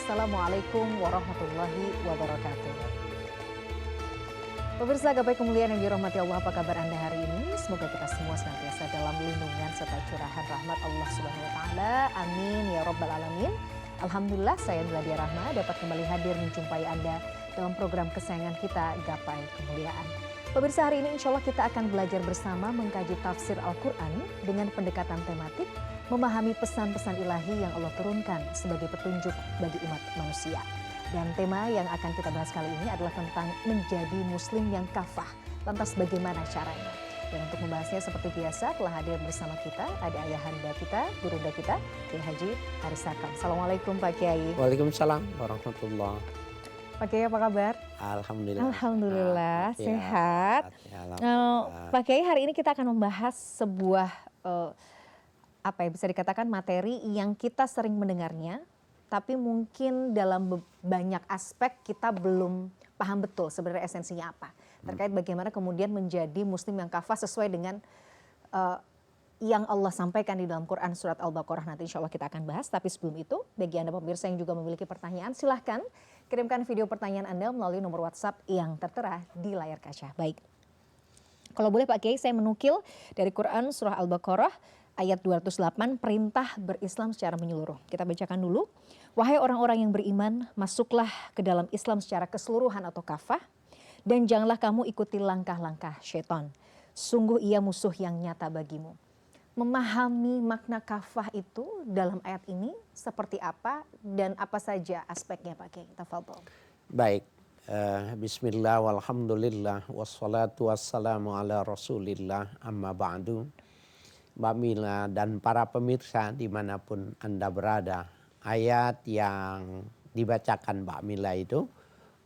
Assalamualaikum warahmatullahi wabarakatuh. Pemirsa gapai kemuliaan yang dirahmati Allah, apa kabar Anda hari ini? Semoga kita semua senantiasa dalam lindungan serta curahan rahmat Allah Subhanahu wa taala. Amin ya rabbal alamin. Alhamdulillah, saya Miladia Rahma dapat kembali hadir menjumpai Anda dalam program kesayangan kita, Gapai Kemuliaan. Pemirsa, hari ini insya Allah kita akan belajar bersama mengkaji tafsir Al-Quran dengan pendekatan tematik, memahami pesan-pesan ilahi yang Allah turunkan sebagai petunjuk bagi umat manusia. Dan tema yang akan kita bahas kali ini adalah tentang menjadi muslim yang kafah. Lantas bagaimana caranya? Dan untuk membahasnya seperti biasa telah hadir bersama kita ada ayahanda kita, gurunda kita, Kiai Haji Haris Sakam. Assalamualaikum Pak Kiai. Waalaikumsalam warahmatullahi. Pak Kiai apa kabar? Alhamdulillah. Alhamdulillah sehat. Pak Kiai, hari ini kita akan membahas sebuah apa ya, bisa dikatakan materi yang kita sering mendengarnya, tapi mungkin dalam banyak aspek kita belum paham betul sebenarnya esensinya apa. Terkait bagaimana kemudian menjadi muslim yang kafah sesuai dengan yang Allah sampaikan di dalam Quran surat Al-Baqarah. Nanti insya Allah kita akan bahas. Tapi sebelum itu, bagi Anda pemirsa yang juga memiliki pertanyaan, silahkan kirimkan video pertanyaan Anda melalui nomor WhatsApp yang tertera di layar kaca. Baik, kalau boleh Pak Kiai, saya menukil dari Quran surah Al-Baqarah ayat 208, perintah berislam secara menyeluruh. Kita bacakan dulu. Wahai orang-orang yang beriman, masuklah ke dalam Islam secara keseluruhan atau kafah, dan janganlah kamu ikuti langkah-langkah syaitan. Sungguh ia musuh yang nyata bagimu. Memahami makna kafah itu dalam ayat ini seperti apa dan apa saja aspeknya Pak Kiai? Tafadhol. Baik, bismillah walhamdulillah wassalatu wassalamu ala rasulillah amma ba'du. Mbak Mila dan para pemirsa dimanapun Anda berada, ayat yang dibacakan Mbak Mila itu,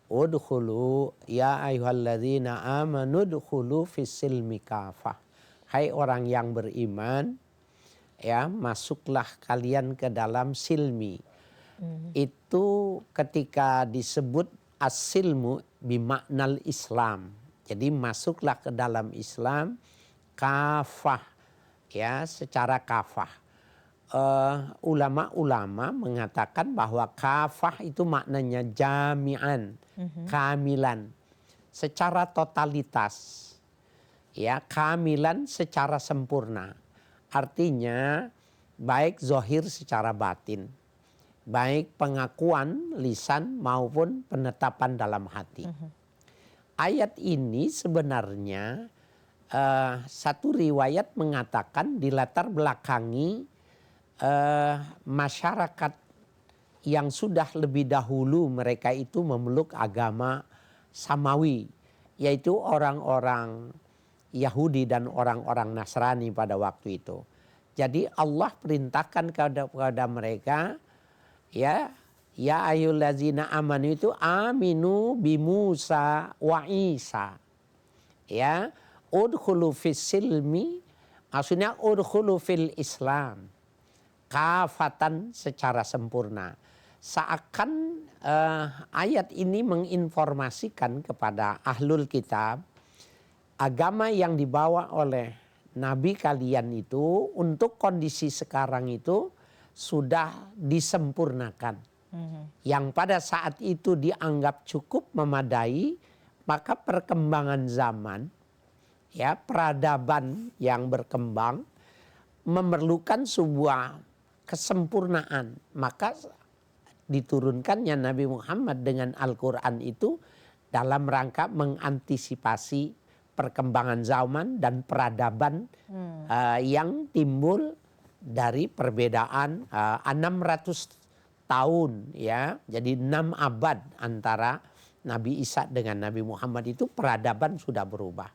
udkhulu ya ayyuhalladzina amanu udkhulu fis-silmi kafah. Hai orang yang beriman, ya, masuklah kalian ke dalam silmi. Itu ketika disebut as-silmu bimaknal Islam. Jadi masuklah ke dalam Islam kafah, ya, secara kafah. Ulama-ulama mengatakan bahwa kafah itu maknanya jami'an, kamilan, secara totalitas. Ya, kamilan secara sempurna. Artinya baik zohir secara batin, baik pengakuan lisan maupun penetapan dalam hati. Ayat ini sebenarnya satu riwayat mengatakan dilatar belakangi masyarakat yang sudah lebih dahulu mereka itu memeluk agama samawi, yaitu orang-orang Yahudi dan orang-orang Nasrani pada waktu itu. Jadi Allah perintahkan kepada mereka, ya ayyuhallazina amanu itu aminu bi Musa wa Isa. Ya, udkhulu fis silmi, maksudnya udkhulu fil Islam kafatan secara sempurna. Seakan ayat ini menginformasikan kepada ahlul kitab, agama yang dibawa oleh Nabi kalian itu untuk kondisi sekarang itu sudah disempurnakan. Yang pada saat itu dianggap cukup memadai, maka perkembangan zaman, ya, peradaban yang berkembang memerlukan sebuah kesempurnaan. Maka diturunkannya Nabi Muhammad dengan Al-Quran itu dalam rangka mengantisipasi perkembangan zaman dan peradaban yang timbul dari perbedaan 600 tahun, ya. Jadi 6 abad antara Nabi Isa dengan Nabi Muhammad itu peradaban sudah berubah.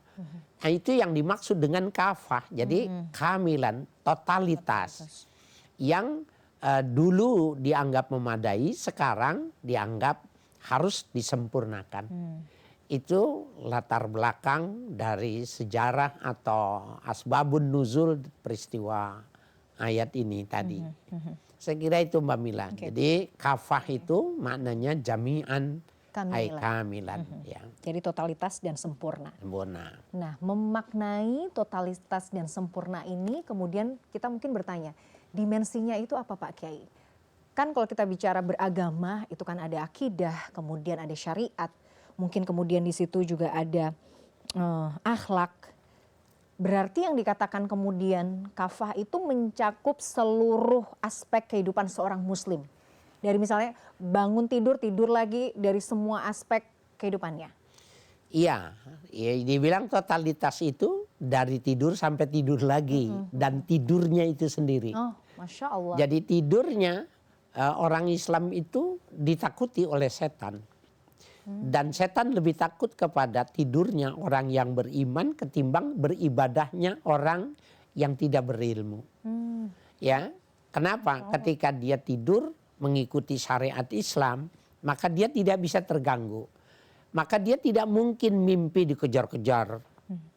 Nah, itu yang dimaksud dengan kafah. Jadi kamilan, totalitas. Yang dulu dianggap memadai, sekarang dianggap harus disempurnakan. Itu latar belakang dari sejarah atau asbabun nuzul peristiwa ayat ini tadi. Saya kira itu Mbak Mila. Jadi kafah itu maknanya jami'an, kamilan. Ya. Jadi totalitas dan sempurna. Sempurna. Nah, memaknai totalitas dan sempurna ini kemudian kita mungkin bertanya, dimensinya itu apa Pak Kiai? kan kalau kita bicara beragama itu kan ada akidah, kemudian ada syariat, mungkin kemudian di situ juga ada akhlak. Berarti yang dikatakan kemudian kafah itu mencakup seluruh aspek kehidupan seorang muslim. Dari misalnya bangun tidur, tidur lagi, dari semua aspek kehidupannya. Iya, ya, dibilang totalitas itu dari tidur sampai tidur lagi. Dan tidurnya itu sendiri. Oh, Masya Allah. Jadi tidurnya orang Islam itu ditakuti oleh setan. Dan setan lebih takut kepada tidurnya orang yang beriman ketimbang beribadahnya orang yang tidak berilmu. Ya, kenapa? Ketika dia tidur mengikuti syariat Islam, maka dia tidak bisa terganggu. Maka dia tidak mungkin mimpi dikejar-kejar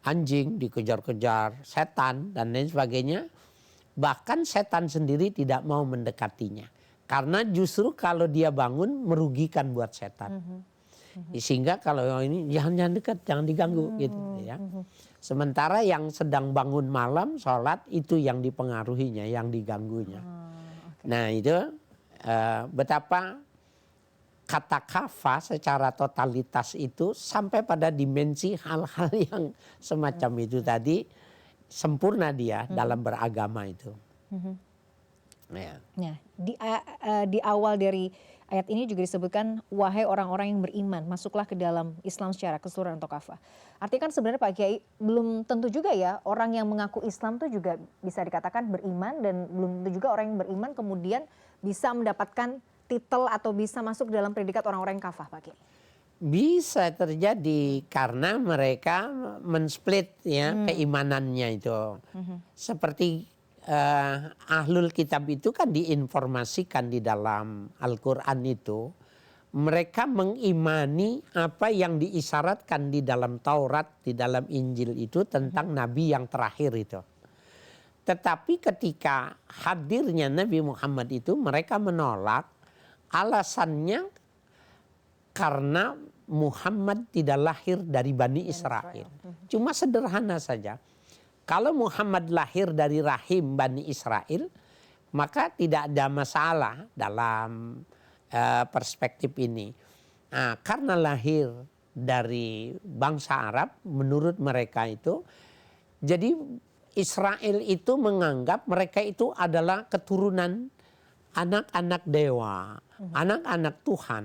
anjing, dikejar-kejar setan dan lain sebagainya. Bahkan setan sendiri tidak mau mendekatinya. Karena justru kalau dia bangun merugikan buat setan. Sehingga kalau ini jangan dekat, jangan diganggu gitu ya. Sementara yang sedang bangun malam sholat itu yang dipengaruhinya, yang diganggunya. Nah itu betapa kata kafah secara totalitas itu sampai pada dimensi hal-hal yang semacam itu tadi sempurna dia dalam beragama itu. Ya. Nah, di awal dari ayat ini juga disebutkan wahai orang-orang yang beriman masuklah ke dalam Islam secara keseluruhan atau kafah. Artinya kan sebenarnya Pak Kiai belum tentu juga ya orang yang mengaku Islam itu juga bisa dikatakan beriman dan belum tentu juga orang yang beriman kemudian bisa mendapatkan titel atau bisa masuk dalam predikat orang-orang yang kafah Pak Kiai. Bisa terjadi karena mereka mensplit ya keimanannya itu. Seperti ahlul kitab itu kan diinformasikan di dalam Al-Quran itu. Mereka mengimani apa yang diisyaratkan di dalam Taurat, di dalam Injil itu tentang Nabi yang terakhir itu. Tetapi ketika hadirnya Nabi Muhammad itu mereka menolak, alasannya karena Muhammad tidak lahir dari Bani Israel. Cuma sederhana saja. Kalau Muhammad lahir dari rahim Bani Israel, maka tidak ada masalah dalam perspektif ini. Nah, karena lahir dari bangsa Arab, menurut mereka itu, jadi Israel itu menganggap mereka itu adalah keturunan anak-anak dewa, anak-anak Tuhan.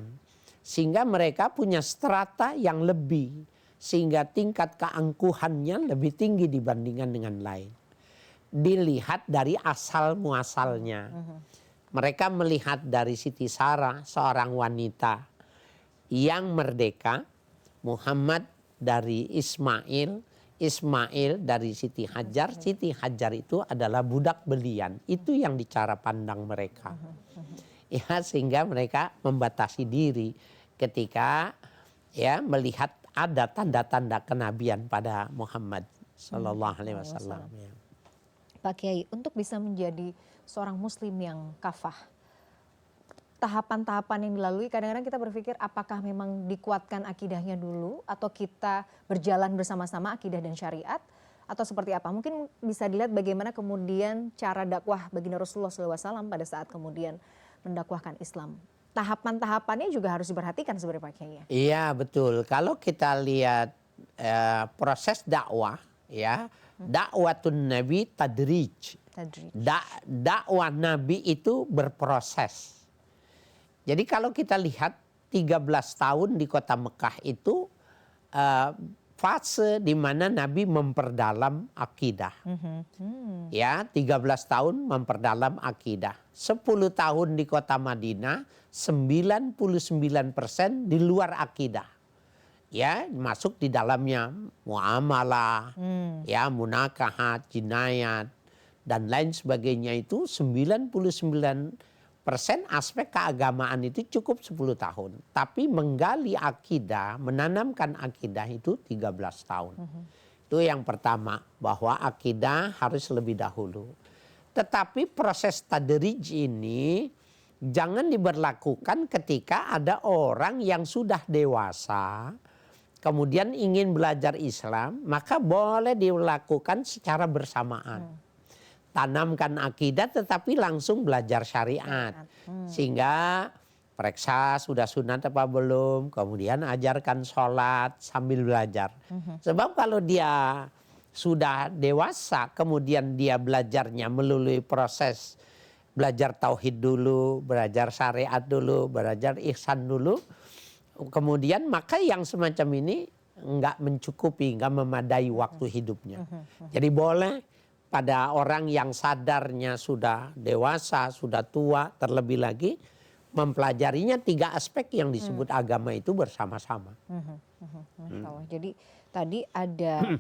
Sehingga mereka punya strata yang lebih. Sehingga tingkat keangkuhannya lebih tinggi dibandingkan dengan lain. Dilihat dari asal muasalnya. Mereka melihat dari Siti Sarah, seorang wanita yang merdeka. Muhammad dari Ismail, Ismail dari Siti Hajar. Siti Hajar itu adalah budak belian. Itu yang dicara pandang mereka. Ya, sehingga mereka membatasi diri ketika ya melihat ada tanda-tanda kenabian pada Muhammad Sallallahu Alaihi Wasallam. Pak Kiai, untuk bisa menjadi seorang Muslim yang kafah, tahapan-tahapan yang dilalui kadang-kadang kita berpikir apakah memang dikuatkan akidahnya dulu atau kita berjalan bersama-sama akidah dan syariat atau seperti apa? Mungkin bisa dilihat bagaimana kemudian cara dakwah baginda Rasulullah SAW pada saat kemudian mendakwahkan Islam. Tahapan-tahapannya juga harus diperhatikan sebenarnya Pak Kiai. Iya betul. Kalau kita lihat proses dakwah, ya dakwatun Nabi tadrij. Dakwah Nabi itu berproses. Jadi kalau kita lihat 13 tahun di kota Mekah itu fase di mana Nabi memperdalam akidah. Ya, 13 tahun memperdalam akidah. 10 tahun di kota Madinah, 99% di luar akidah. Ya, masuk di dalamnya muamalah, ya, munakahat, jinayat dan lain sebagainya itu 99% aspek keagamaan itu cukup 10 tahun. Tapi menggali akidah, menanamkan akidah itu 13 tahun. Itu yang pertama, bahwa akidah harus lebih dahulu. Tetapi proses tadrij ini jangan diberlakukan ketika ada orang yang sudah dewasa, kemudian ingin belajar Islam, maka boleh dilakukan secara bersamaan. tanamkan akidah tetapi langsung belajar syariat. Sehingga periksa sudah sunat apa belum, kemudian ajarkan sholat sambil belajar. Sebab kalau dia sudah dewasa, kemudian dia belajarnya melalui proses belajar tauhid dulu, belajar syariat dulu, belajar ihsan dulu, kemudian maka yang semacam ini nggak mencukupi, nggak memadai waktu hidupnya. Jadi boleh pada orang yang sadarnya sudah dewasa, sudah tua, terlebih lagi mempelajarinya 3 aspek yang disebut agama itu bersama-sama. Masya Allah. Jadi tadi ada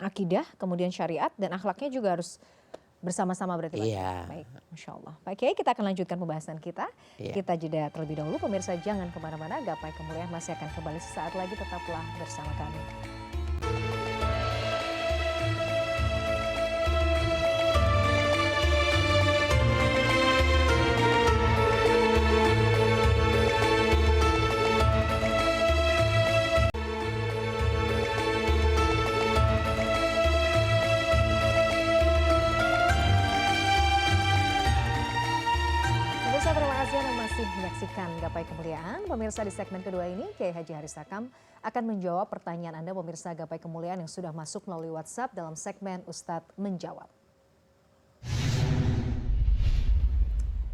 akidah, kemudian syariat, dan akhlaknya juga harus bersama-sama berarti Pak. Iya. Baik, Masya Allah. Pak Kiai, kita akan lanjutkan pembahasan kita. Iya. Kita jeda terlebih dahulu. Pemirsa jangan kemana-mana. Gapai Kemuliaan masih akan kembali sesaat lagi. Tetaplah bersama kami. Pemirsa, terima kasih Anda masih menyaksikan Gapai Kemuliaan. Pemirsa, di segmen kedua ini Kiai Haji Haris Sakam akan menjawab pertanyaan Anda pemirsa Gapai Kemuliaan yang sudah masuk melalui WhatsApp dalam segmen Ustadz Menjawab.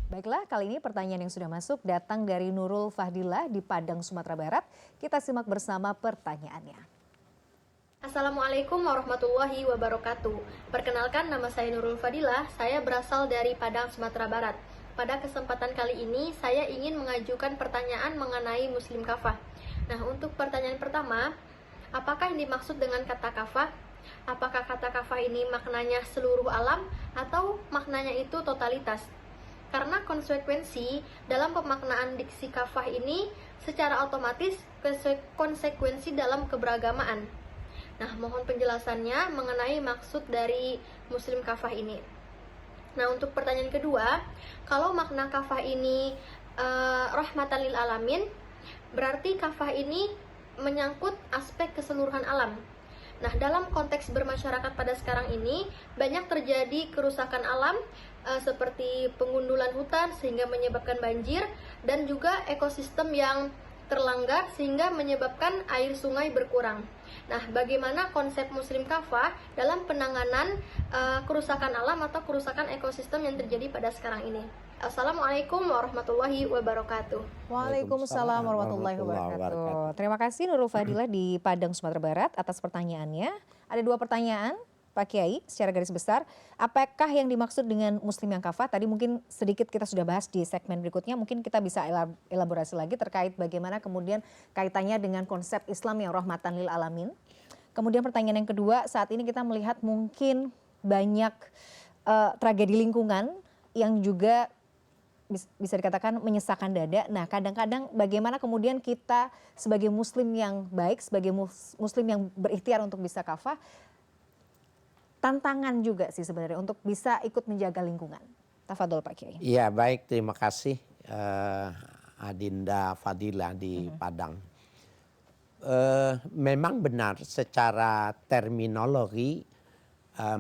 Baiklah, kali ini pertanyaan yang sudah masuk datang dari Nurul Fahdilah di Padang, Sumatera Barat. Kita simak bersama pertanyaannya. Assalamualaikum warahmatullahi wabarakatuh. Perkenalkan, nama saya Nurul Fadilah, saya berasal dari Padang, Sumatera Barat. Pada kesempatan kali ini, saya ingin mengajukan pertanyaan mengenai Muslim Kafah. Nah, untuk pertanyaan pertama, apakah yang dimaksud dengan kata kafah? Apakah kata kafah ini maknanya seluruh alam atau maknanya itu totalitas? Karena konsekuensi dalam pemaknaan diksi kafah ini secara otomatis konsekuensi dalam keberagamaan. Nah, mohon penjelasannya mengenai maksud dari Muslim kafah ini. Nah, untuk pertanyaan kedua, kalau makna kafah ini rahmatan lil alamin, berarti kafah ini menyangkut aspek keseluruhan alam. Nah, dalam konteks bermasyarakat pada sekarang ini, banyak terjadi kerusakan alam seperti pengundulan hutan sehingga menyebabkan banjir, dan juga ekosistem yang terlanggar sehingga menyebabkan air sungai berkurang. Nah, bagaimana konsep Muslim Kafah dalam penanganan kerusakan alam atau kerusakan ekosistem yang terjadi pada sekarang ini? Assalamualaikum warahmatullahi wabarakatuh. Waalaikumsalam warahmatullahi wabarakatuh. Terima kasih Nurul Fadilah di Padang, Sumatera Barat atas pertanyaannya. Ada 2 pertanyaan Pak Kiai secara garis besar. Apakah yang dimaksud dengan Muslim yang kafah? Tadi mungkin sedikit kita sudah bahas di segmen berikutnya. Mungkin kita bisa elaborasi lagi terkait bagaimana kemudian kaitannya dengan konsep Islam yang rahmatan lil alamin. Kemudian pertanyaan yang kedua, saat ini kita melihat mungkin banyak tragedi lingkungan yang juga bisa dikatakan menyesakan dada. Nah, kadang-kadang bagaimana kemudian kita sebagai muslim yang baik, sebagai muslim yang berikhtiar untuk bisa kafah, tantangan juga sih sebenarnya untuk bisa ikut menjaga lingkungan. Tafadhol Pak Kiai. Iya, baik, terima kasih Adinda Fadilah di Padang. Memang benar secara terminologi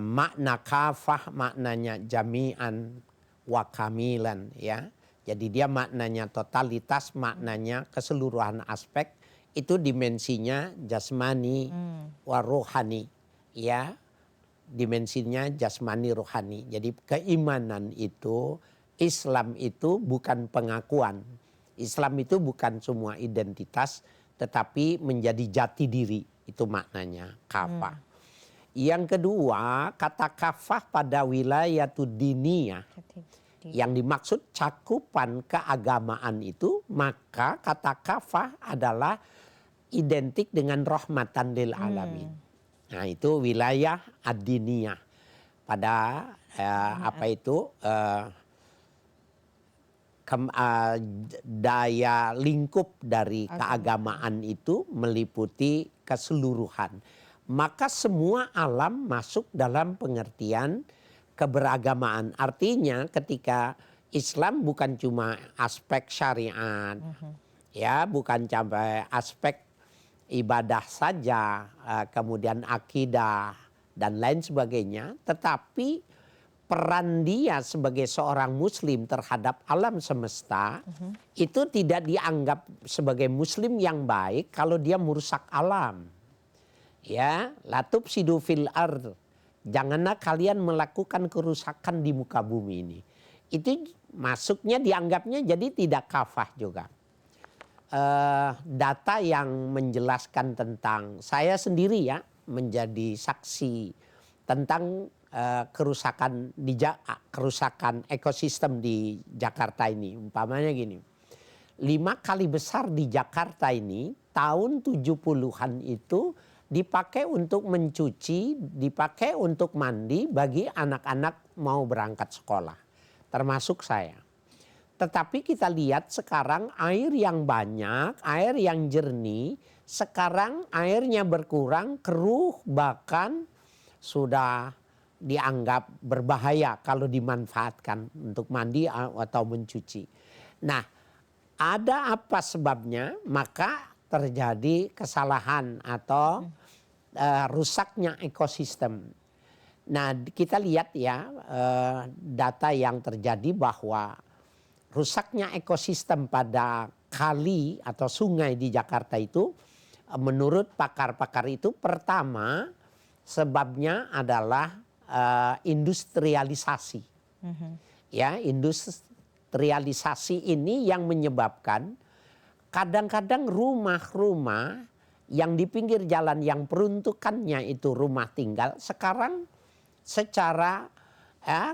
makna kafah maknanya jami'an wa kamilan, ya. Jadi dia maknanya totalitas, maknanya keseluruhan aspek, itu dimensinya jasmani wa rohani, ya. Dimensinya jasmani rohani. Jadi keimanan itu, Islam itu bukan pengakuan. Islam itu bukan semua identitas, tetapi menjadi jati diri. Itu maknanya kafah. Yang kedua, kata kafah pada wilayah diniyah, yang dimaksud cakupan keagamaan itu, maka kata kafah adalah identik dengan rahmatan lil alamin. Nah, itu wilayah ad-diniyah. Pada daya lingkup dari keagamaan itu meliputi keseluruhan. Maka semua alam masuk dalam pengertian keberagamaan. Artinya ketika Islam bukan cuma aspek syariat, ya, bukan sampai aspek ibadah saja, kemudian akidah dan lain sebagainya, tetapi peran dia sebagai seorang muslim terhadap alam semesta itu tidak dianggap sebagai muslim yang baik kalau dia merusak alam. Ya, la tufsidu fil ard. Janganlah kalian melakukan kerusakan di muka bumi ini. Itu masuknya dianggapnya jadi tidak kafah juga. Data yang menjelaskan tentang saya sendiri ya menjadi saksi tentang kerusakan ekosistem di Jakarta ini. Umpamanya gini, 5 kali besar di Jakarta ini tahun 70-an itu dipakai untuk mencuci, dipakai untuk mandi bagi anak-anak mau berangkat sekolah, termasuk saya. Tetapi kita lihat sekarang air yang banyak, air yang jernih, sekarang airnya berkurang, keruh, bahkan sudah dianggap berbahaya kalau dimanfaatkan untuk mandi atau mencuci. Nah, ada apa sebabnya? Maka terjadi kesalahan atau rusaknya ekosistem. Nah, kita lihat ya data yang terjadi bahwa rusaknya ekosistem pada kali atau sungai di Jakarta itu menurut pakar-pakar itu pertama sebabnya adalah industrialisasi. Ya, industrialisasi ini yang menyebabkan kadang-kadang rumah-rumah yang di pinggir jalan yang peruntukannya itu rumah tinggal sekarang secara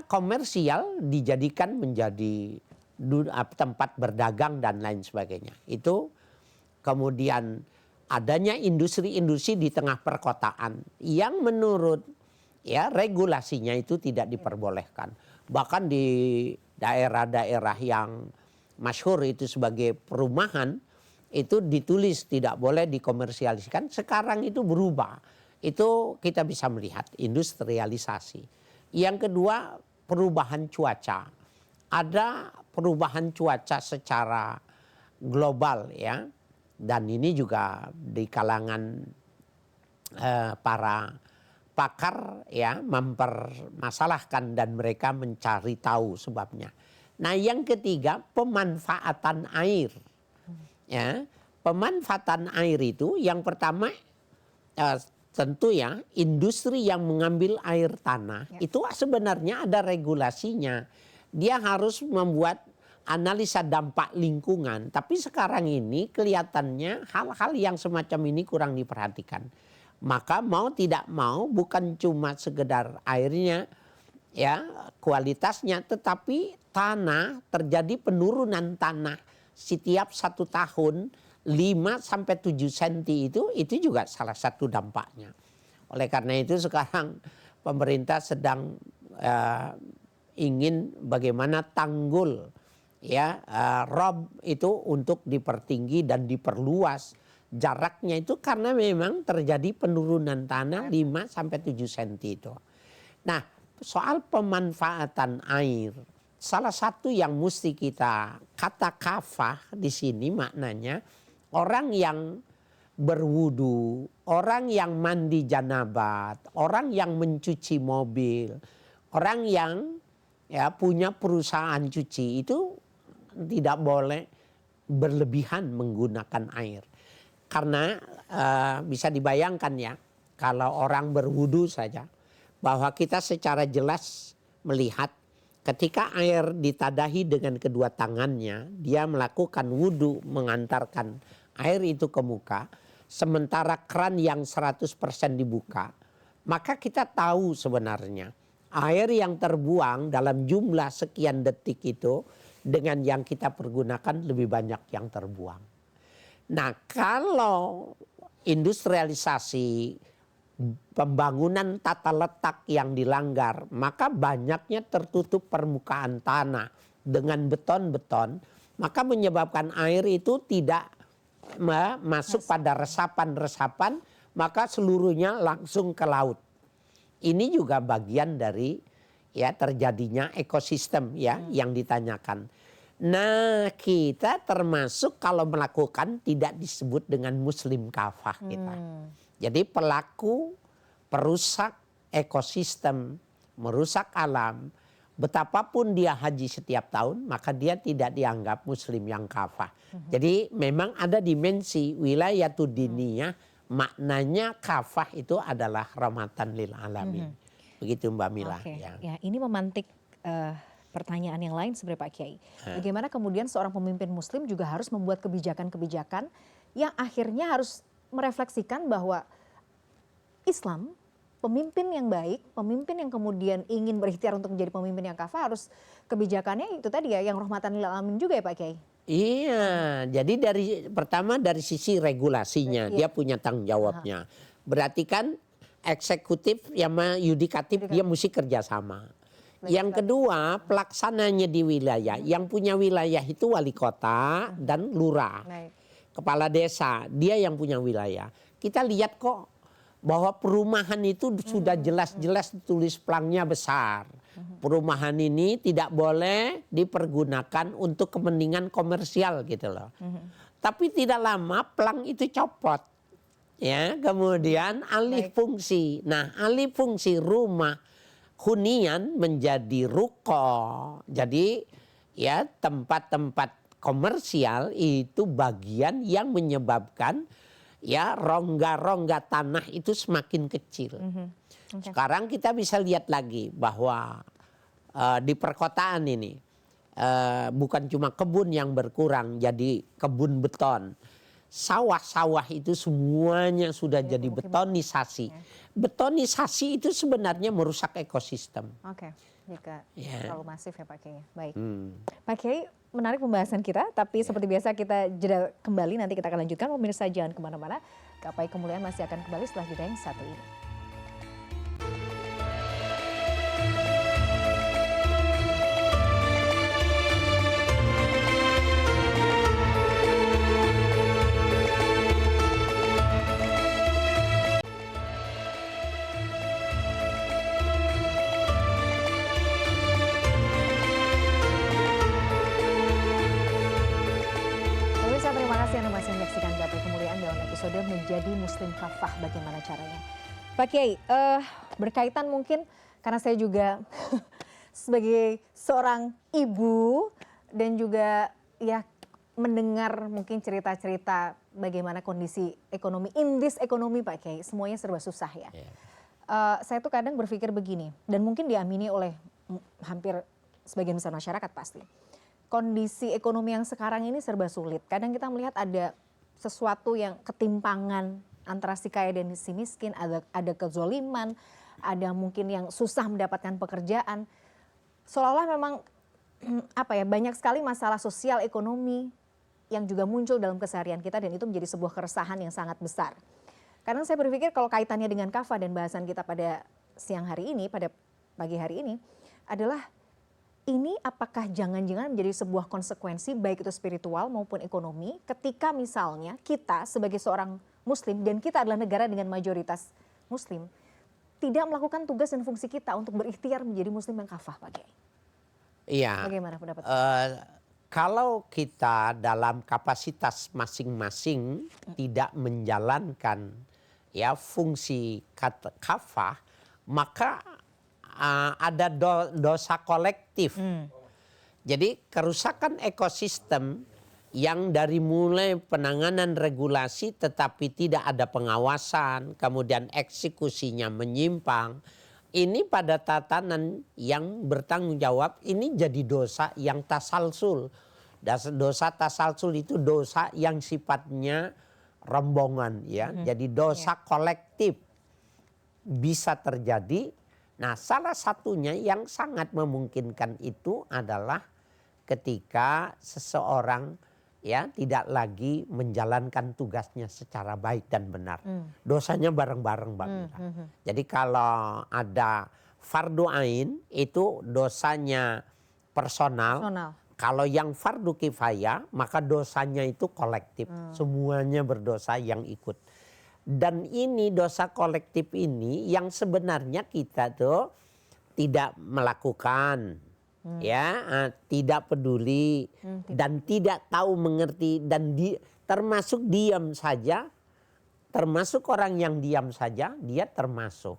komersial dijadikan menjadi tempat berdagang dan lain sebagainya. Itu kemudian adanya industri-industri di tengah perkotaan yang menurut ya regulasinya itu tidak diperbolehkan. Bahkan di daerah-daerah yang masyhur itu sebagai perumahan itu ditulis tidak boleh dikomersialisasikan. Sekarang itu berubah. Itu kita bisa melihat industrialisasi. Yang kedua perubahan cuaca. Ada perubahan cuaca secara global ya, dan ini juga di kalangan para pakar ya mempermasalahkan dan mereka mencari tahu sebabnya. Nah, yang ketiga pemanfaatan air. Ya, pemanfaatan air itu yang pertama tentu ya industri yang mengambil air tanah itu sebenarnya ada regulasinya. Dia harus membuat analisa dampak lingkungan. Tapi sekarang ini kelihatannya hal-hal yang semacam ini kurang diperhatikan. Maka mau tidak mau bukan cuma sekedar airnya ya kualitasnya, tetapi tanah terjadi penurunan tanah setiap 1 tahun 5 sampai 7 cm itu juga salah satu dampaknya. Oleh karena itu sekarang pemerintah sedang ingin bagaimana tanggul ya rob itu untuk dipertinggi dan diperluas jaraknya itu karena memang terjadi penurunan tanah 5 sampai 7 cm itu. Nah, soal pemanfaatan air salah satu yang mesti kita kata kafah di sini maknanya orang yang berwudu, orang yang mandi janabat, orang yang mencuci mobil, orang yang ya punya perusahaan cuci itu tidak boleh berlebihan menggunakan air. Karena bisa dibayangkan ya kalau orang berwudu saja bahwa kita secara jelas melihat ketika air ditadahi dengan kedua tangannya, dia melakukan wudu mengantarkan air itu ke muka, sementara keran yang 100% dibuka, maka kita tahu sebenarnya air yang terbuang dalam jumlah sekian detik itu dengan yang kita pergunakan lebih banyak yang terbuang. Nah, kalau industrialisasi pembangunan tata letak yang dilanggar, maka banyaknya tertutup permukaan tanah dengan beton-beton, maka menyebabkan air itu tidak masuk pada resapan-resapan, maka seluruhnya langsung ke laut. Ini juga bagian dari ya terjadinya ekosistem ya yang ditanyakan. Nah, kita termasuk kalau melakukan tidak disebut dengan muslim kafah kita. Jadi pelaku perusak ekosistem, merusak alam betapapun dia haji setiap tahun, maka dia tidak dianggap muslim yang kafah. Jadi memang ada dimensi wilayatul diniyah, maknanya kafah itu adalah rahmatan lil alamin. Begitu Mbak Mila. Oke, Ya. ya ini memantik pertanyaan yang lain sebenarnya Pak Kiai. Bagaimana kemudian seorang pemimpin muslim juga harus membuat kebijakan-kebijakan yang akhirnya harus merefleksikan bahwa Islam, pemimpin yang baik, pemimpin yang kemudian ingin berikhtiar untuk menjadi pemimpin yang kafah, harus kebijakannya itu tadi ya, yang rahmatan lil alamin juga ya Pak Kiai. Iya, jadi pertama dari sisi regulasinya, dia punya tanggung jawabnya. Berarti kan eksekutif sama yudikatif dia mesti kerjasama. Yang kedua, pelaksananya di wilayah. Yang punya wilayah itu wali kota dan lurah. Kepala desa, dia yang punya wilayah. Kita lihat kok bahwa perumahan itu sudah jelas-jelas tulis pelangnya besar. Perumahan ini tidak boleh dipergunakan untuk kepentingan komersial gitu loh. Tapi tidak lama pelang itu copot. Ya, kemudian alih fungsi. Nah, alih fungsi rumah hunian menjadi ruko. Jadi ya tempat-tempat komersial itu bagian yang menyebabkan ya rongga-rongga tanah itu semakin kecil. Sekarang kita bisa lihat lagi bahwa di perkotaan ini bukan cuma kebun yang berkurang jadi kebun beton. Sawah-sawah itu semuanya sudah jadi betonisasi. Betonisasi itu sebenarnya merusak ekosistem. Oke, jika Ya. terlalu masif ya Pak Kiai. Baik. Pak Kiai, menarik pembahasan kita, tapi seperti biasa kita jeda kembali, nanti kita akan lanjutkan. Pemirsa jangan kemana-mana, Gapai Kemuliaan masih akan kembali setelah jeda yang satu ini. Pemirsa, terima kasih Anda masih menyaksikan Gapai Kemuliaan dalam episode Menjadi Muslim Kafah. Bagaimana caranya? Pak Kiai, berkaitan mungkin karena saya juga sebagai seorang ibu dan juga ya mendengar mungkin cerita-cerita bagaimana kondisi ekonomi, indis ekonomi Pak Kiai, semuanya serba susah ya. Saya tuh kadang berpikir begini, dan mungkin diamini oleh hampir sebagian besar masyarakat pasti. Kondisi ekonomi yang sekarang ini serba sulit. Kadang kita melihat ada sesuatu yang ketimpangan antara si kaya dan si miskin, ada kezoliman, ada mungkin yang susah mendapatkan pekerjaan. Seolah-olah memang apa ya, banyak sekali masalah sosial ekonomi yang juga muncul dalam keseharian kita, dan itu menjadi sebuah keresahan yang sangat besar. Karena saya berpikir kalau kaitannya dengan kafah dan bahasan kita pada siang hari ini, pada pagi hari ini adalah ini apakah jangan-jangan menjadi sebuah konsekuensi baik itu spiritual maupun ekonomi ketika misalnya kita sebagai seorang muslim dan kita adalah negara dengan mayoritas muslim tidak melakukan tugas dan fungsi kita untuk berikhtiar menjadi muslim yang kafah Pak Kiai. Iya. Bagaimana pendapat Kalau kita dalam kapasitas masing-masing tidak menjalankan ya fungsi kafah, maka ada dosa kolektif. Jadi kerusakan ekosistem yang dari mulai penanganan regulasi tetapi tidak ada pengawasan, kemudian eksekusinya menyimpang. Ini pada tatanan yang bertanggung jawab ini jadi dosa yang tasalsul. Dosa tasalsul itu dosa yang sifatnya rombongan ya. Jadi dosa kolektif bisa terjadi. Nah, salah satunya yang sangat memungkinkan itu adalah ketika seseorang ya tidak lagi menjalankan tugasnya secara baik dan benar. Dosanya bareng-bareng Mbak Mira. Jadi kalau ada fardu ain itu dosanya personal. Kalau yang fardu kifayah maka dosanya itu kolektif. Semuanya berdosa yang ikut. Dan ini dosa kolektif ini yang sebenarnya kita tuh tidak melakukan, ya, tidak peduli dan tidak tahu mengerti dan termasuk diam saja, termasuk orang yang diam saja dia termasuk.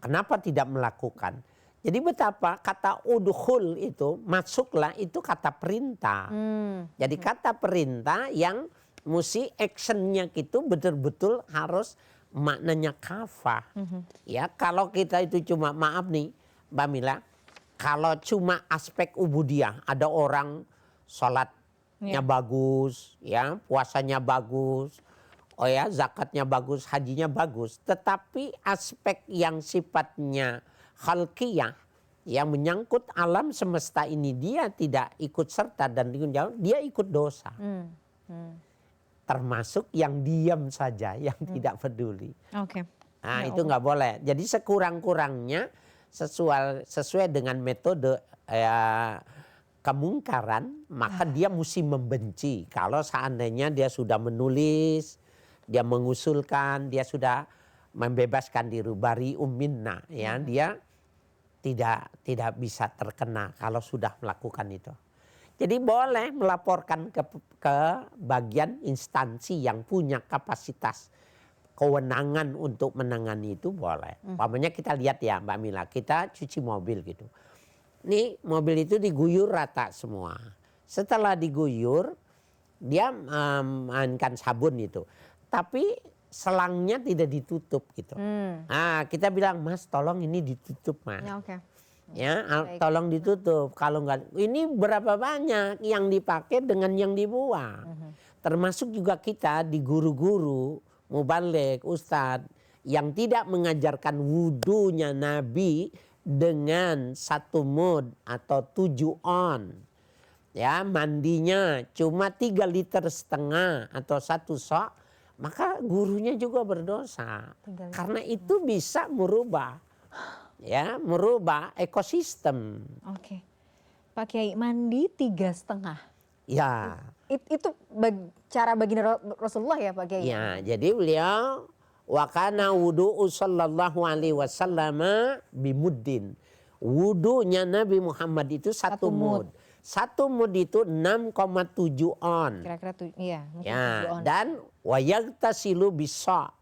Kenapa tidak melakukan? Jadi betapa kata udhul itu, masuklah, itu kata perintah. Jadi kata perintah yang mesti actionnya itu betul-betul harus maknanya kafah. Ya, kalau kita itu cuma, maaf nih Mbak Mila, kalau cuma aspek ubudiyah, ada orang sholatnya bagus, ya, puasanya bagus, oh ya, zakatnya bagus, hajinya bagus, tetapi aspek yang sifatnya khalqiyah yang menyangkut alam semesta ini dia tidak ikut serta dan dia ikut dosa. Termasuk yang diam saja, yang tidak peduli. Nah, itu nggak boleh. Jadi sekurang-kurangnya sesuai dengan metode kemungkaran, maka dia mesti membenci. Kalau seandainya dia sudah menulis, dia mengusulkan, dia sudah membebaskan diri, bari minna, ya, dia tidak bisa terkena kalau sudah melakukan itu. Jadi boleh melaporkan ke bagian instansi yang punya kapasitas kewenangan untuk menangani itu, boleh. Umpamanya kita lihat ya Mbak Mila, kita cuci mobil gitu. Nih mobil itu diguyur rata semua. Setelah diguyur, dia mainkan sabun itu. Tapi selangnya tidak ditutup gitu. Nah, kita bilang, Mas tolong ini ditutup Mas. Ya, tolong ditutup. Kalau enggak, ini berapa banyak yang dipakai dengan yang dibuang. Termasuk juga kita di guru-guru, mubaligh, ustadz yang tidak mengajarkan wudunya Nabi dengan 1 mud atau 7 on. Ya, mandinya cuma 3,5 liter atau 1 sok, maka gurunya juga berdosa. Karena itu bisa merubah, ya, merubah ekosistem. Oke, Pak Kiai, mandi 3,5. Ya. Itu cara baginda Rasulullah ya Pak Kiai? Ya, jadi beliau wa kana wudu'u sallallahu alaihi wasallam bimuddin. Wudunya Nabi Muhammad itu 1 mud. 1 mud itu 6,7 on. Kira-kira iya, ya, 7 on. dan wa yagtasilu bisa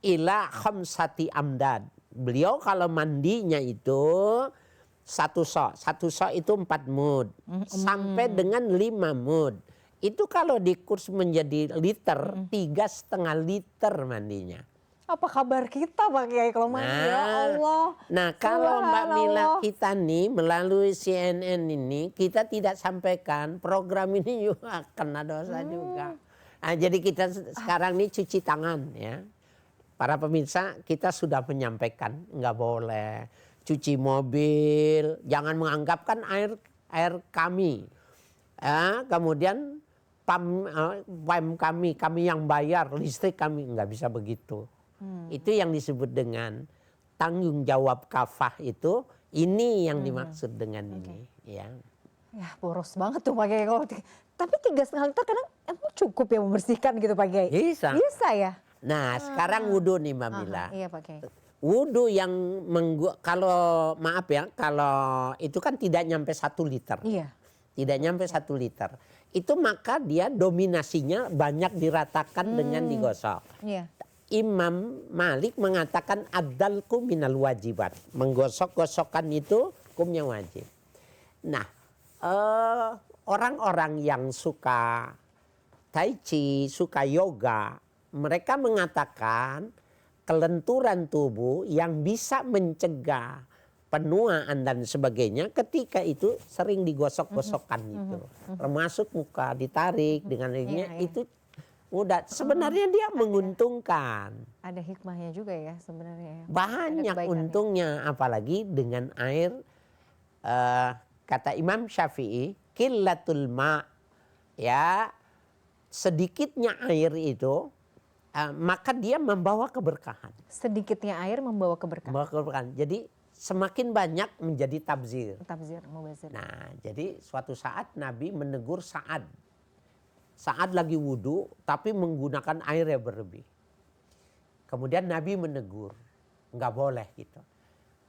ila khamsati amdad. Beliau kalau mandinya itu 1 sok. 1 sok itu 4 mud. Sampai dengan 5 mud. Itu kalau dikurs menjadi liter, 3,5 liter mandinya. Apa kabar kita Pak Kiai kalau mandi? Ya Allah. Nah, kalau Mbak Mila kita nih melalui CNN ini, kita tidak sampaikan program ini juga kena dosa juga. Nah, jadi kita sekarang nih cuci tangan ya. Para pemirsa, kita sudah menyampaikan nggak boleh cuci mobil, jangan menganggapkan air kami. Kemudian PAM kami yang bayar, listrik kami, nggak bisa begitu. Itu yang disebut dengan tanggung jawab kafah itu, ini yang dimaksud dengan ini. Ya, boros banget tuh Pak Kiai. Tapi 3,5 liter kadang emang cukup ya membersihkan gitu Pak Kiai? Bisa. Bisa ya? Nah, sekarang wudhu nih Mbak Mila. Iya Pak Kiai. Wudhu yang kalau maaf ya, kalau itu kan tidak nyampe 1 liter. Iya. Tidak nyampe 1 liter. Itu maka dia dominasinya banyak diratakan dengan digosok. Iya. Imam Malik mengatakan adalku minal wajibat. Menggosok-gosokkan itu hukumnya wajib. Nah, orang-orang yang suka tai chi, suka yoga, mereka mengatakan kelenturan tubuh yang bisa mencegah penuaan dan sebagainya ketika itu sering digosok-gosokkan itu. Termasuk muka ditarik dengan ininya itu udah sebenarnya dia menguntungkan. Ada hikmahnya juga ya sebenarnya. Banyak untungnya, apalagi dengan air. Kata Imam Syafi'i, qillatul ma, ya, sedikitnya air itu maka dia membawa keberkahan. Sedikitnya air membawa keberkahan. Membawa keberkahan. Jadi semakin banyak menjadi tabzir. Tabzir, mubazir. Nah, jadi suatu saat Nabi menegur Sa'ad. Sa'ad lagi wudhu tapi menggunakan air yang berlebih. Kemudian Nabi menegur, nggak boleh gitu.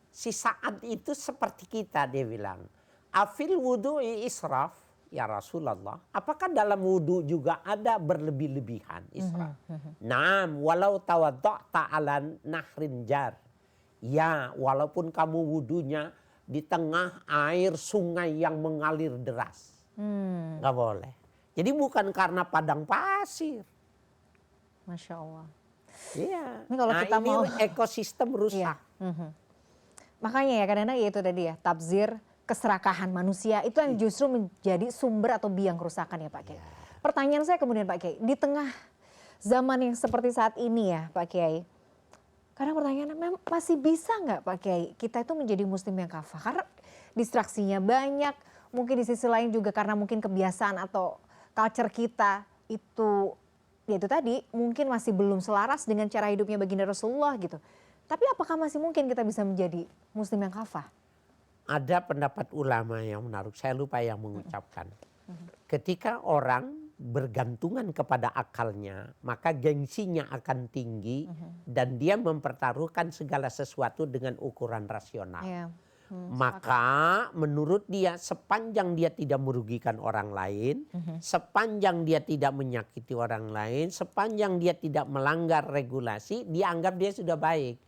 Si Sa'ad itu seperti kita, dia bilang, afil wudhu'i israf ya Rasulullah. Apakah dalam wudhu juga ada berlebih-lebihan israf? Naam, walau tawadda'ta ala nahrin jar. Ya, walaupun kamu wudhunya di tengah air sungai yang mengalir deras. Nggak boleh. Jadi bukan karena padang pasir. Masya Allah. Iya. Ini kalau kita ini mau ekosistem rusak. Makanya ya kadang-kadang ya itu tadi ya, tabzir keserakahan manusia itu yang justru menjadi sumber atau biang kerusakan ya Pak Kiai. Pertanyaan saya kemudian Pak Kiai, di tengah zaman yang seperti saat ini ya Pak Kiai, kadang pertanyaannya masih bisa nggak Pak Kiai kita itu menjadi muslim yang kafah? Karena distraksinya banyak, mungkin di sisi lain juga karena mungkin kebiasaan atau culture kita itu, ya itu tadi mungkin masih belum selaras dengan cara hidupnya baginda Rasulullah gitu. Tapi apakah masih mungkin kita bisa menjadi muslim yang kafah? Ada pendapat ulama yang menarik, saya lupa yang mengucapkan. Ketika orang bergantungan kepada akalnya, maka gengsinya akan tinggi dan dia mempertaruhkan segala sesuatu dengan ukuran rasional. Ya. Maka menurut dia sepanjang dia tidak merugikan orang lain, sepanjang dia tidak menyakiti orang lain, sepanjang dia tidak melanggar regulasi, dia anggap dia sudah baik.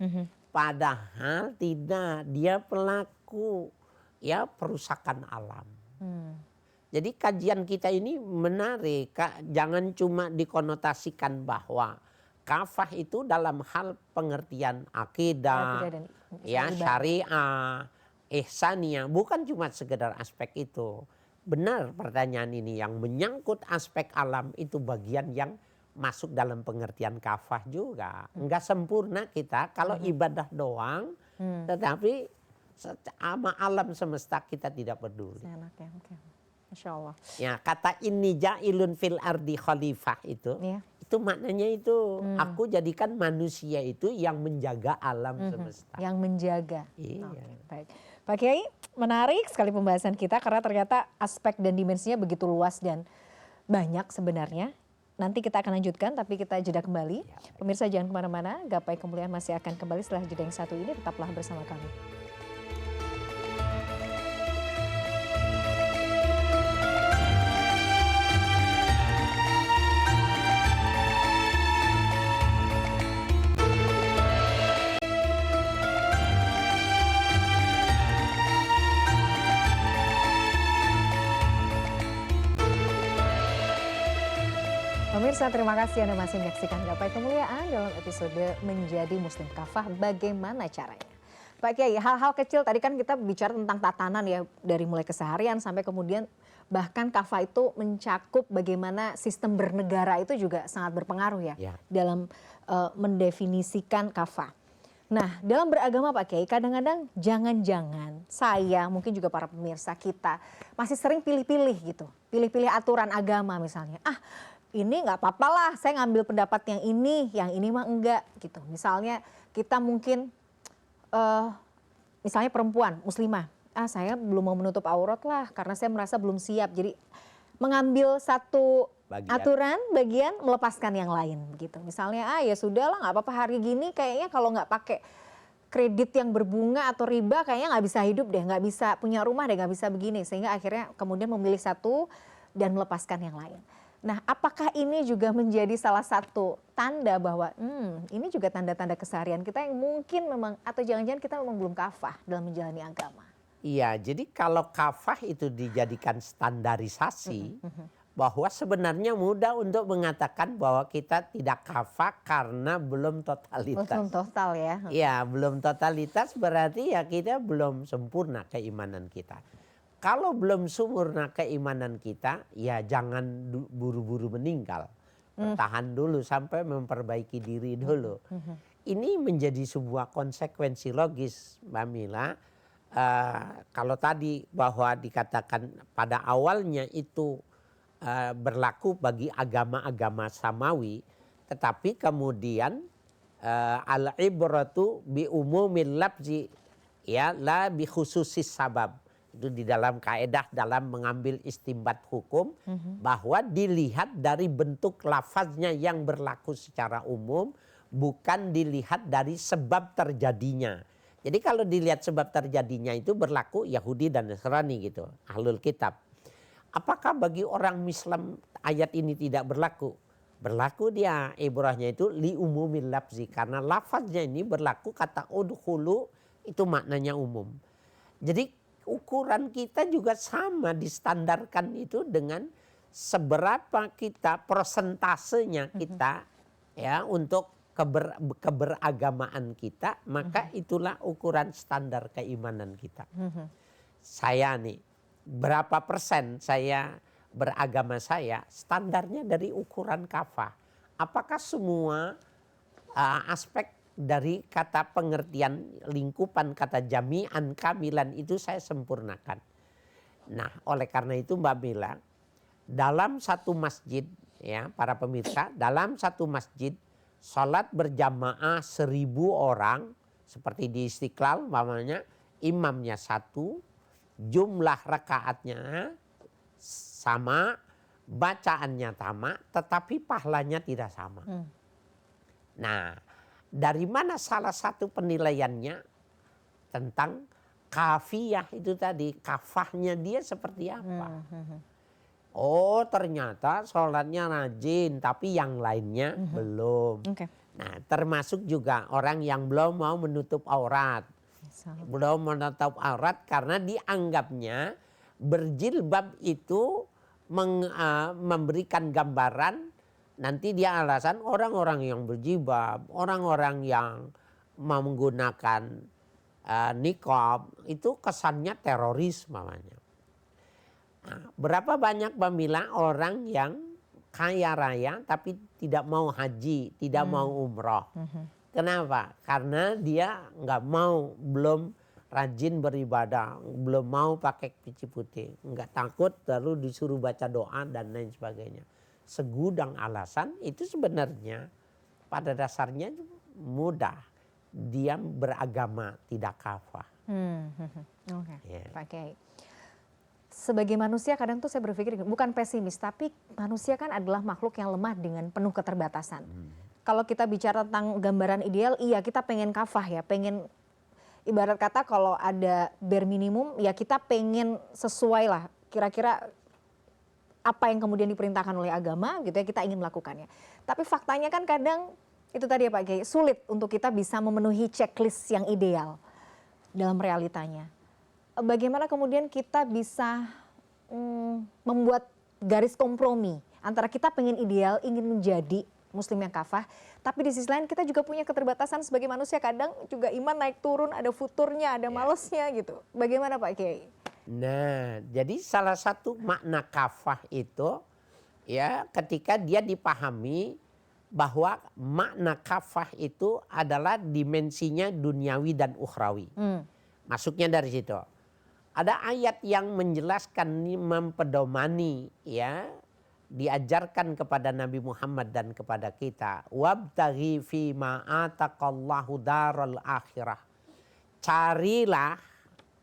Padahal tidak, dia pelaku ya perusakan alam. Jadi kajian kita ini menarik, jangan cuma dikonotasikan bahwa kafah itu dalam hal pengertian akidah, ya syariah, ihsaniyah, bukan cuma sekedar aspek itu. Benar pertanyaan ini, yang menyangkut aspek alam itu bagian yang masuk dalam pengertian kafah juga. Enggak sempurna kita kalau ibadah doang, tetapi sama alam semesta kita tidak peduli. Masya Allah. Ya, kata inni ja'ilun fil ardi khalifah itu maknanya itu aku jadikan manusia itu yang menjaga alam semesta. Yang menjaga. Iya. Baik. Pak Kiai, menarik sekali pembahasan kita karena ternyata aspek dan dimensinya begitu luas dan banyak sebenarnya. Nanti kita akan lanjutkan, tapi kita jeda kembali. Pemirsa jangan kemana-mana, Gapai Kemuliaan masih akan kembali setelah jeda yang satu ini. Tetaplah bersama kami. Pemirsa, terima kasih Anda masih menyaksikan Gapai Kemuliaan dalam episode Menjadi Muslim Kafah. Bagaimana caranya? Pak Kiai, hal-hal kecil tadi kan kita bicara tentang tatanan ya, dari mulai keseharian sampai kemudian bahkan kafah itu mencakup bagaimana sistem bernegara itu juga sangat berpengaruh ya dalam mendefinisikan kafah. Nah, dalam beragama Pak Kiai, kadang-kadang jangan-jangan saya, mungkin juga para pemirsa kita masih sering pilih-pilih gitu. Pilih-pilih aturan agama misalnya. Ini nggak apa-apa lah, saya ngambil pendapat yang ini mah enggak gitu. Misalnya kita mungkin, misalnya perempuan muslimah, saya belum mau menutup aurat lah karena saya merasa belum siap. Jadi mengambil satu aturan bagian, melepaskan yang lain gitu. Misalnya ya sudah lah, nggak apa-apa hari gini kayaknya kalau nggak pakai kredit yang berbunga atau riba kayaknya nggak bisa hidup deh, nggak bisa punya rumah deh, nggak bisa begini. Sehingga akhirnya kemudian memilih satu dan melepaskan yang lain. Nah, apakah ini juga menjadi salah satu tanda bahwa ini juga tanda-tanda keseharian kita yang mungkin memang, atau jangan-jangan kita memang belum kafah dalam menjalani agama? Iya, jadi kalau kafah itu dijadikan standarisasi, bahwa sebenarnya mudah untuk mengatakan bahwa kita tidak kafah karena belum totalitas. Belum total ya? Iya, belum totalitas berarti ya kita belum sempurna keimanan kita. Kalau belum sempurna keimanan kita, ya jangan buru-buru meninggal. Bertahan dulu sampai memperbaiki diri dulu. Ini menjadi sebuah konsekuensi logis, Mbak Mila. Kalau tadi bahwa dikatakan pada awalnya itu berlaku bagi agama-agama samawi, tetapi kemudian al-ibratu bi umumil lafzi ya la bi khususis sabab. Itu di dalam kaedah dalam mengambil istimbat hukum bahwa dilihat dari bentuk lafaznya yang berlaku secara umum, bukan dilihat dari sebab terjadinya. Jadi kalau dilihat sebab terjadinya itu berlaku Yahudi dan Nasrani gitu, ahlul kitab. Apakah bagi orang Islam ayat ini tidak berlaku? Berlaku dia, ibrahnya itu li umumil lafzi, karena lafaznya ini berlaku, kata udkhulu itu maknanya umum. Jadi ukuran kita juga sama, distandarkan itu dengan seberapa kita prosentasenya kita ya untuk keberagamaan kita, maka itulah ukuran standar keimanan kita. Saya nih, berapa persen saya beragama saya, standarnya dari ukuran kafah. Apakah semua aspek dari kata pengertian lingkupan kata jami'an kamilan itu saya sempurnakan. Nah, oleh karena itu Mbak Mila, dalam satu masjid ya para pemirsa, dalam satu masjid salat berjamaah 1000 orang seperti di Istiqlal umpamanya, imamnya 1, jumlah rakaatnya sama, bacaannya sama, tetapi pahalanya tidak sama. Nah, dari mana salah satu penilaiannya tentang kafiyah itu tadi, kafahnya dia seperti apa? Oh, ternyata sholatnya rajin, tapi yang lainnya belum. Nah, termasuk juga orang yang belum mau menutup aurat. Belum menutup aurat karena dianggapnya berjilbab itu memberikan gambaran. Nanti dia alasan orang-orang yang berjilbab, orang-orang yang menggunakan niqab itu kesannya teroris mamanya. Nah, berapa banyak Bamila orang yang kaya raya tapi tidak mau haji, tidak mau umroh. Kenapa? Karena dia nggak mau, belum rajin beribadah, belum mau pakai peci putih, nggak takut lalu disuruh baca doa dan lain sebagainya. Segudang alasan itu sebenarnya pada dasarnya mudah. Dia beragama tidak kafah. Pak Kiai. Sebagai manusia kadang tuh saya berpikir bukan pesimis, tapi manusia kan adalah makhluk yang lemah dengan penuh keterbatasan. Kalau kita bicara tentang gambaran ideal, iya kita pengen kafah ya, pengen ibarat kata kalau ada bare minimum ya kita pengen sesuai lah kira-kira apa yang kemudian diperintahkan oleh agama gitu ya, kita ingin melakukannya. Tapi faktanya kan kadang itu tadi ya Pak Kiai, sulit untuk kita bisa memenuhi checklist yang ideal dalam realitanya. Bagaimana kemudian kita bisa membuat garis kompromi antara kita pengen ideal, ingin menjadi muslim yang kafah, tapi di sisi lain kita juga punya keterbatasan sebagai manusia, kadang juga iman naik turun, ada futurnya, ada malesnya gitu. Bagaimana Pak Kiai? Nah, jadi salah satu makna kafah itu ya ketika dia dipahami bahwa makna kafah itu adalah dimensinya duniawi dan ukhrawi. Masuknya dari situ. Ada ayat yang menjelaskan, mempedomani ya, diajarkan kepada Nabi Muhammad dan kepada kita. Wabtaghi fima ataqallahu daral akhirah. Carilah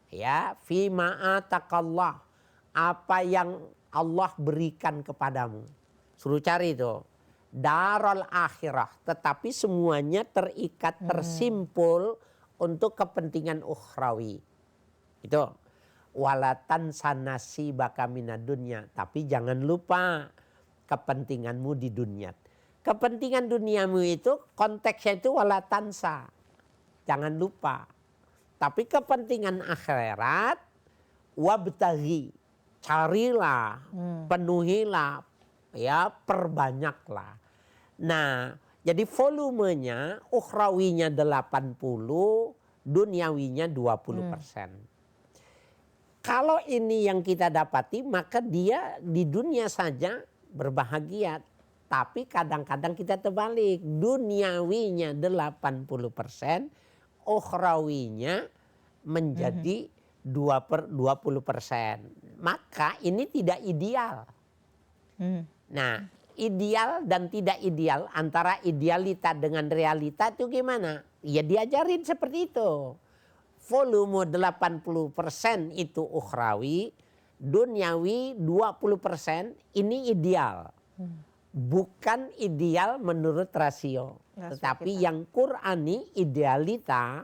ya fima ataqallah, apa yang Allah berikan kepadamu. Suruh cari itu. Darul akhirah, tetapi semuanya terikat, tersimpul untuk kepentingan ukhrawi. Itu. Walatan sanasi baka minad dunya, tapi jangan lupa kepentinganmu di dunia. Kepentingan duniamu itu konteksnya itu walatansa. Jangan lupa. Tapi kepentingan akhirat wabtaghi, carilah, penuhilah, ya perbanyaklah. Nah, jadi volumenya ukhrawinya 80, duniawinya 20%. Kalau ini yang kita dapati, maka dia di dunia saja berbahagia. Tapi kadang-kadang kita terbalik. Duniawinya 80%, ukhrawinya menjadi 20%. Maka ini tidak ideal. Nah, ideal dan tidak ideal, antara idealita dengan realita itu gimana? Ya diajarin seperti itu. Volume 80% itu ukhrawi, duniawi 20% ini ideal. Bukan ideal menurut rasio. Tetapi yang Qur'ani idealita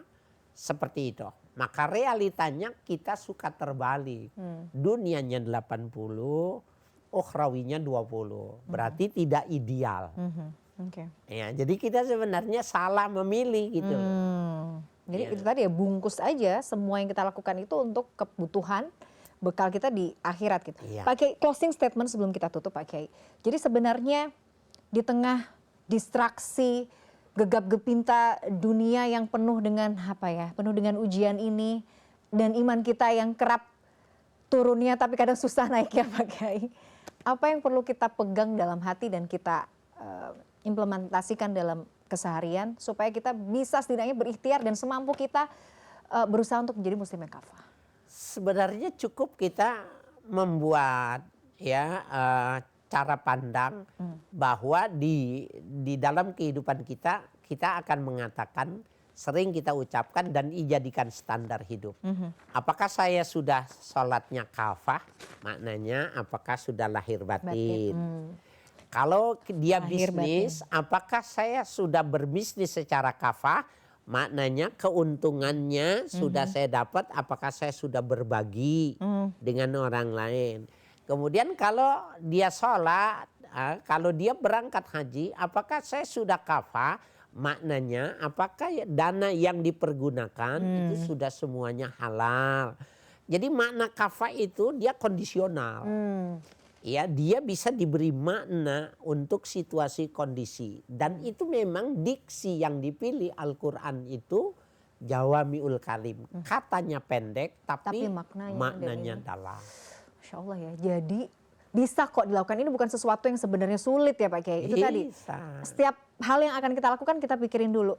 seperti itu. Maka realitanya kita suka terbalik. Dunianya 80, ukhrawinya 20. Berarti tidak ideal. Ya, jadi kita sebenarnya salah memilih gitu. Jadi Iya. itu tadi ya, bungkus aja semua yang kita lakukan itu untuk kebutuhan bekal kita di akhirat gitu. Iya. Pak Kiai, closing statement sebelum kita tutup Pak Kiai. Jadi sebenarnya di tengah distraksi, gegap gempita dunia yang penuh dengan penuh dengan ujian ini, dan iman kita yang kerap turunnya tapi kadang susah naiknya Pak Kiai. Apa yang perlu kita pegang dalam hati dan kita implementasikan dalam keseharian supaya kita bisa setidaknya berikhtiar dan semampu kita berusaha untuk menjadi muslim yang kafah. Sebenarnya cukup kita membuat cara pandang bahwa di dalam kehidupan kita akan mengatakan, sering kita ucapkan dan dijadikan standar hidup. Apakah saya sudah sholatnya kafah? Maknanya apakah sudah lahir batin? Kalau dia Lahir bisnis, apakah saya sudah berbisnis secara kafah? Maknanya keuntungannya sudah saya dapat, apakah saya sudah berbagi dengan orang lain. Kemudian kalau dia sholat, kalau dia berangkat haji, apakah saya sudah kafah? Maknanya apakah dana yang dipergunakan itu sudah semuanya halal. Jadi makna kafah itu dia kondisional. Ya, dia bisa diberi makna untuk situasi kondisi. Dan itu memang diksi yang dipilih Al-Quran itu jawamiul kalim. Katanya pendek tapi maknanya dalam. Masya Allah ya, jadi bisa kok dilakukan. Ini bukan sesuatu yang sebenarnya sulit ya Pak Kiai. Itu tadi, setiap hal yang akan kita lakukan kita pikirin dulu.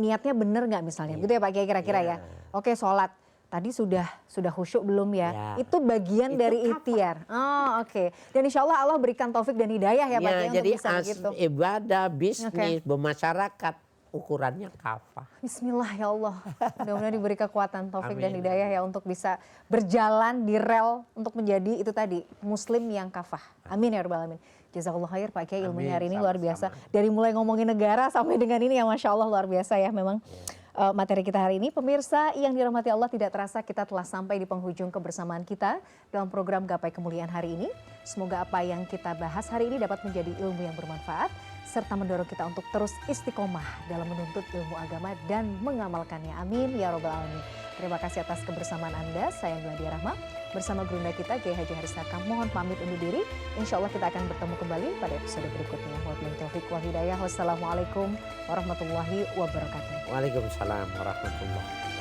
Niatnya bener gak misalnya, gitu ya Pak Kiai kira-kira ya. Oke, sholat. Tadi sudah khusyuk belum ya? Itu bagian dari ikhtiar. Oh oke. Dan insya Allah Allah berikan taufik dan hidayah ya Pak Kiai jadi untuk bisa begitu. Ibadah, bisnis, bermasyarakat ukurannya kafah. Bismillah ya Allah. Mudah-mudahan diberi kekuatan taufik dan hidayah ya untuk bisa berjalan di rel untuk menjadi itu tadi muslim yang kafah. Amin ya rabbal alamin. Jazakallah khair Pak Kiai, ilmunya hari ini luar biasa. Dari mulai ngomongin negara sampai dengan ini ya Masya Allah luar biasa ya memang. Materi kita hari ini. Pemirsa yang dirahmati Allah, tidak terasa kita telah sampai di penghujung kebersamaan kita dalam program Gapai Kemuliaan hari ini. Semoga apa yang kita bahas hari ini dapat menjadi ilmu yang bermanfaat serta mendorong kita untuk terus istiqomah dalam menuntut ilmu agama dan mengamalkannya. Amin ya robbal alamin. Terima kasih atas kebersamaan Anda. Saya Meladia Rahma bersama Gurunda kita Kiai Haji Haris Hakam. Mohon pamit undur diri. Insya Allah kita akan bertemu kembali pada episode berikutnya. Wabillahi taufiq wal hidayah. Wassalamualaikum warahmatullahi wabarakatuh. Waalaikumsalam warahmatullahi wabarakatuh.